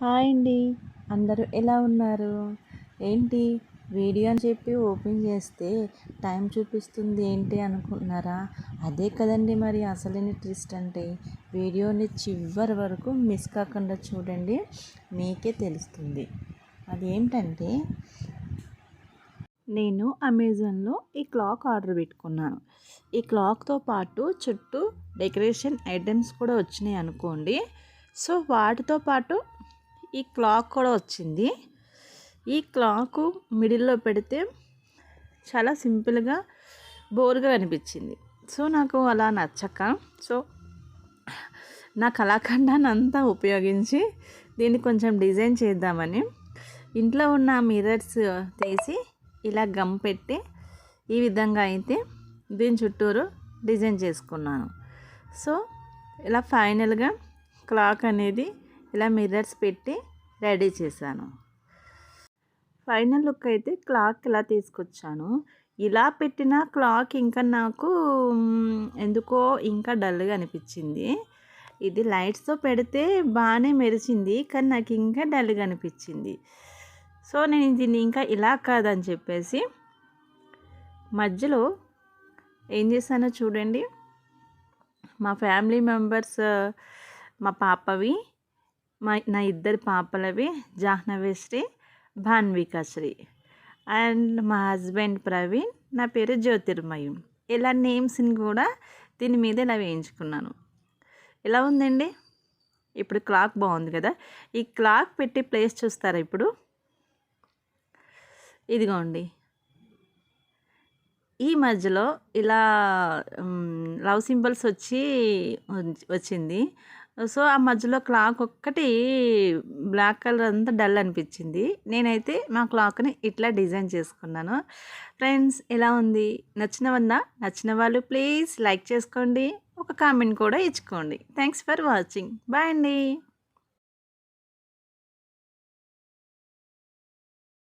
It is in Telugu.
హాయ్ అండి. అందరూ ఎలా ఉన్నారు? ఏంటి వీడియో అని చెప్పి ఓపెన్ చేస్తే టైం చూపిస్తుంది ఏంటి అనుకుంటున్నారా? అదే కదండి మరి అసలైన ట్విస్ట్ అంటే. వీడియోని చివరి వరకు మిస్ కాకుండా చూడండి, మీకే తెలుస్తుంది. అదేంటంటే, నేను అమెజాన్లో ఈ క్లాక్ ఆర్డర్ పెట్టుకున్నాను. ఈ క్లాక్తో పాటు చుట్టూ డెకరేషన్ ఐటమ్స్ కూడా వచ్చినాయి అనుకోండి. సో వాటితో పాటు ఈ క్లాక్ కూడా వచ్చింది. ఈ క్లాకు మిడిల్లో పెడితే చాలా సింపుల్గా బోర్గా అనిపించింది. సో నాకు అలా నచ్చక, సో నా కళాఖండాన్ని అంతా ఉపయోగించి దీన్ని కొంచెం డిజైన్ చేద్దామని ఇంట్లో ఉన్న మిర్రర్స్ తీసి ఇలా గమ్ పెట్టి ఈ విధంగా అయితే దీని చుట్టూరు డిజైన్ చేసుకున్నాను. సో ఇలా ఫైనల్గా క్లాక్ అనేది ఇలా మిర్రర్స్ పెట్టి రెడీ చేశాను. ఫైనల్ లుక్ అయితే క్లాక్ ఇలా తీసుకొచ్చాను. ఇలా పెట్టిన క్లాక్ ఇంకా నాకు ఎందుకో ఇంకా డల్గా అనిపించింది. ఇది లైట్స్తో పెడితే బాగానే మెరిచింది, కానీ నాకు ఇంకా డల్గా అనిపించింది. సో నేను దీన్ని ఇంకా ఇలా కాదని చెప్పేసి మధ్యలో ఏం చేశానో చూడండి. మా ఫ్యామిలీ మెంబర్స్, మా పాపవి, నా ఇద్దరు పాపలవి, జాహ్నవిశ్రీ, భాన్వికాశ్రీ, అండ్ మా హస్బెండ్ ప్రవీణ్, నా పేరు జ్యోతిర్మయం. ఇలా నేమ్స్ని కూడా దీని మీద ఇలా వేయించుకున్నాను. ఎలా ఉందండి? ఇప్పుడు క్లాక్ బాగుంది కదా. ఈ క్లాక్ పెట్టి ప్లేస్ చూస్తారా? ఇప్పుడు ఇదిగోండి, ఈ మధ్యలో ఇలా లవ్ సింబల్స్ వచ్చింది. సో ఆ మధ్యలో క్లాక్ ఒక్కటి బ్లాక్ కలర్ అంతా డల్ అనిపించింది. నేనైతే మా క్లాక్ని ఇట్లా డిజైన్ చేసుకున్నాను. ఫ్రెండ్స్, ఎలా ఉంది? నచ్చిన వాళ్ళు ప్లీజ్ లైక్ చేసుకోండి, ఒక కామెంట్ కూడా ఇచ్చుకోండి. Thanks for watching. బాయ్ అండి.